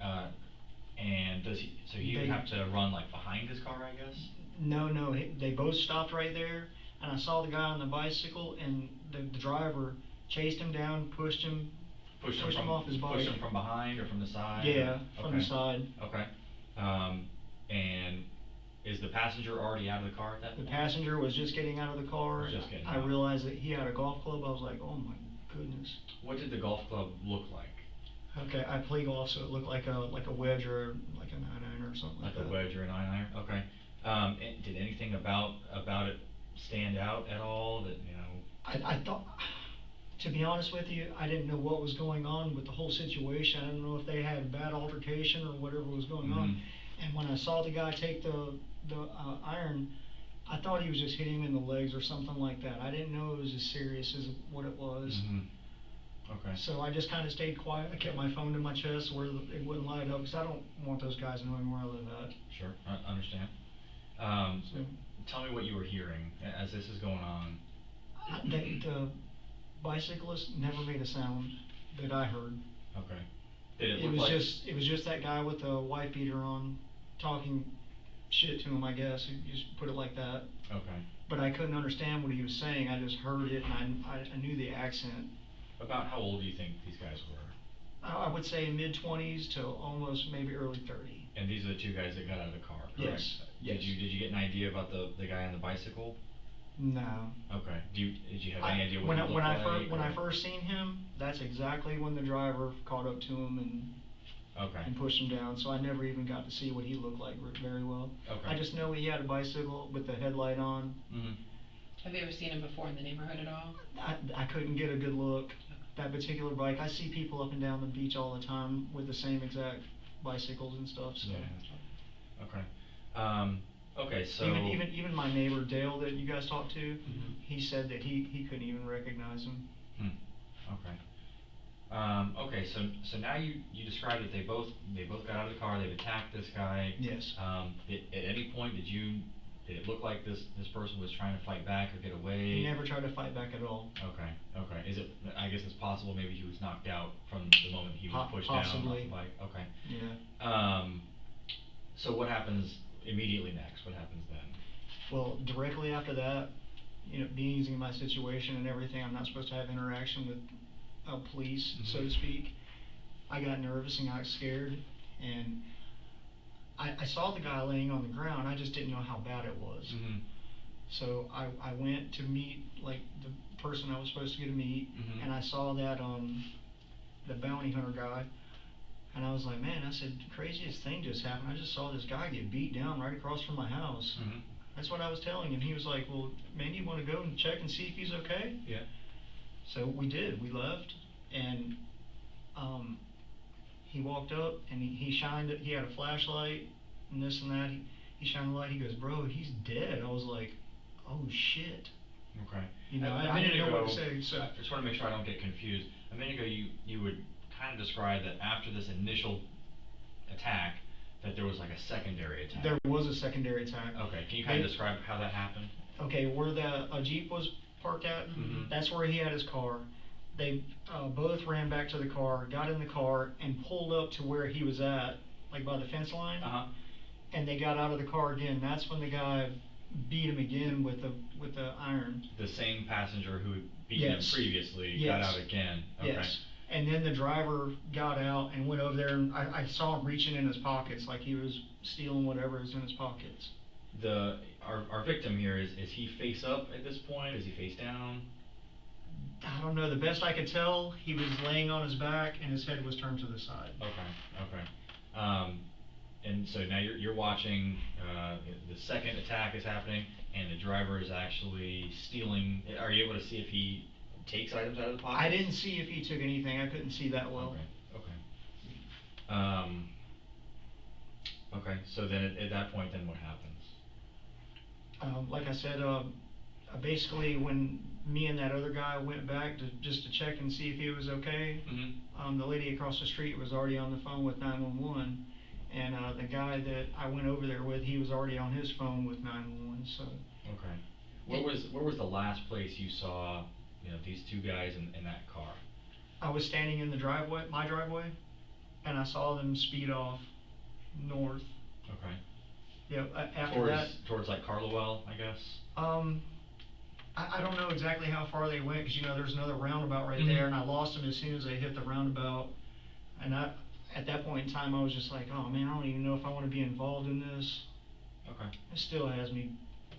and does he? So he would have to run like behind his car, I guess. No, they both stopped right there, and I saw the guy on the bicycle, and the driver chased him down, pushed him off his bike. Pushed him from behind or from the side? Yeah, from the side. Okay, and is the passenger already out of the car at that point? The passenger was just getting out of the car. Just getting I out. realized that he had a golf club. I was like, oh my goodness. What did the golf club look like? Okay, I play golf, so it looked like a wedge or like a 9-iron or something like that. Like a wedge or a 9-iron? Okay. And did anything about it stand out at all that, you know? I thought, to be honest with you, I didn't know what was going on with the whole situation. I didn't know if they had a bad altercation or whatever was going on. And when I saw the guy take the iron, I thought he was just hitting him in the legs or something like that. I didn't know it was as serious as what it was. Mm-hmm. Okay. So I just kind of stayed quiet. I kept my phone to my chest where it wouldn't light up because I don't want those guys knowing where I live at. Sure, I understand. Tell me what you were hearing as this is going on. The bicyclist never made a sound that I heard. Okay. Did it look like... It was just that guy with the white beater on talking shit to him, I guess. You just put it like that. Okay. But I couldn't understand what he was saying. I just heard it and I knew the accent. About how old do you think these guys were? I would say mid-20s to almost maybe early 30. And these are the two guys that got out of the car, correct? Yes. Did you get an idea about the guy on the bicycle? No. Okay. Did you have any idea what he looked like? When I first seen him, that's exactly when the driver caught up to him and pushed him down. So I never even got to see what he looked like very well. Okay. I just know he had a bicycle with the headlight on. Mm-hmm. Have you ever seen him before in the neighborhood at all? I couldn't get a good look. That particular bike, I see people up and down the beach all the time with the same exact bicycles and stuff. So. Yeah. Okay. Okay, so even my neighbor Dale that you guys talked to, he said that he couldn't even recognize him. Okay. Okay, so now you described that they both got out of the car, they've attacked this guy. Yes. At any point did it look like this person was trying to fight back or get away? He never tried to fight back at all. Okay. I guess it's possible maybe he was knocked out from the moment he was pushed down off the bike. Okay. Yeah. So what happens immediately next? What happens then? Well, directly after that, you know, being in my situation and everything, I'm not supposed to have interaction with police, so to speak. I got nervous and got scared, and I saw the guy laying on the ground. I just didn't know how bad it was. So I went to meet like the person I was supposed to get to meet, and I saw that the bounty hunter guy, and I was like, man, I said, craziest thing just happened. I just saw this guy get beat down right across from my house. That's what I was telling him. He was like, well, man, you want to go and check and see if he's okay? Yeah. So we did. We left, and he walked up, and he shined it. He had a flashlight and this and that. He shined the light. He goes, bro, he's dead. I was like, oh, shit. Okay. You know, A I minute didn't know ago, what to say. So I just want to make sure I don't get confused. A minute ago, you would kind of describe that after this initial attack, that there was like a secondary attack. there was a secondary attack. Okay, can you kind of describe how that happened? Okay, where the Jeep was parked at, Mhm. that's where he had his car. They both ran back to the car, got in the car, and pulled up to where he was at, like by the fence line. Uh-huh. And they got out of the car again. That's when the guy beat him again with the iron. The same passenger who beat Yes. him previously got Yes. out again. Okay. Yes. And then the driver got out and went over there, and I saw him reaching in his pockets like he was stealing whatever was in his pockets. Our victim here, is he face up at this point? Is he face down? I don't know. The best I could tell, he was laying on his back and his head was turned to the side. Okay. And so now you're watching, the second attack is happening, and the driver is actually stealing. Are you able to see if he takes items out of the pocket? I didn't see if he took anything. I couldn't see that well. Okay. Okay, so then at that point, then what happens? Like I said, basically when me and that other guy went back just to check and see if he was okay, Mm-hmm. The lady across the street was already on the phone with 911, and the guy that I went over there with, he was already on his phone with 911. So. Okay. Where was the last place you saw, these two guys in that car? I was standing in the driveway, my driveway, and I saw them speed off north. Okay. Yeah, after that. Towards like Carlowell, I guess? I don't know exactly how far they went, because there's another roundabout right Mhm. there, and I lost them as soon as they hit the roundabout. And at that point in time, I was just like, oh man, I don't even know if I want to be involved in this. Okay. It still has me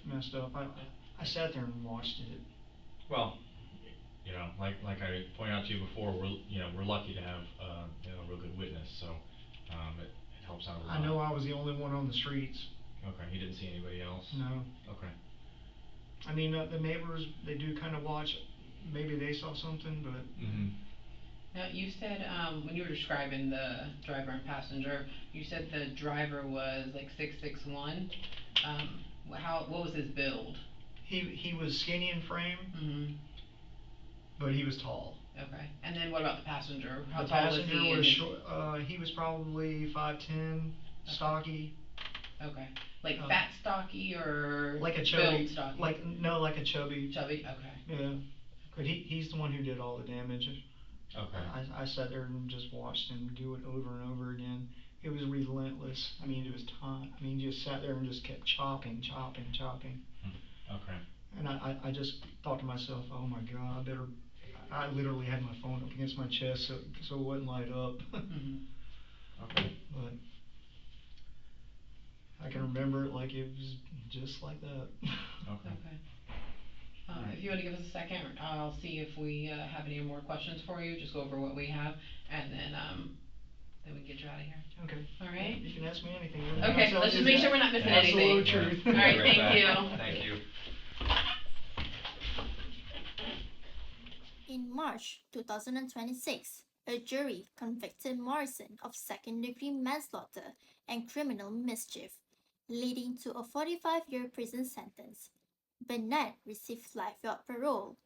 messed up. I sat there and watched it. Well, like I pointed out to you before, we're lucky to have a real good witness, so it helps out a lot. I know I was the only one on the streets. Okay, you didn't see anybody else? No. Okay. I mean, the neighbors, they do kind of watch. Maybe they saw something, but. Mm-hmm. Now, you said, when you were describing the driver and passenger, you said the driver was like 6'1". What was his build? He was skinny in frame, Mm-hmm. but he was tall. Okay. And then what about the passenger? How The tall passenger was he? was short. He was probably 5'10", stocky. Okay. Like fat stocky or Like a chubby. build stocky? Like a chubby. Chubby. Okay. Yeah. But he's the one who did all the damage. Okay. I sat there and just watched him do it over and over again. It was relentless. I mean, it was time. I mean, he just sat there and just kept chopping. Okay. And I just thought to myself, oh my God, I literally had my phone up against my chest so it wouldn't light up. Mm-hmm. Okay. But I can remember it like it was just like that. Okay. Okay. If you want to give us a second, I'll see if we have any more questions for you. Just go over what we have, and then we can get you out of here. Okay. All right. You can ask me anything. Okay. Let's just make sure we're not missing Absolute anything. truth. All right. Right Thank back. you. Thank you. In March 2026, a jury convicted Morrison of second-degree manslaughter and criminal mischief, leading to a 45-year prison sentence. Burnett received life without parole.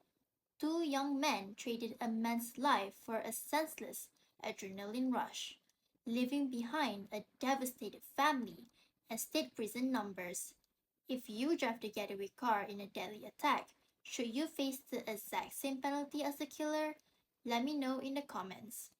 Two young men traded a man's life for a senseless adrenaline rush, leaving behind a devastated family and state prison numbers. If you drive the getaway car in a deadly attack, should you face the exact same penalty as the killer? Let me know in the comments.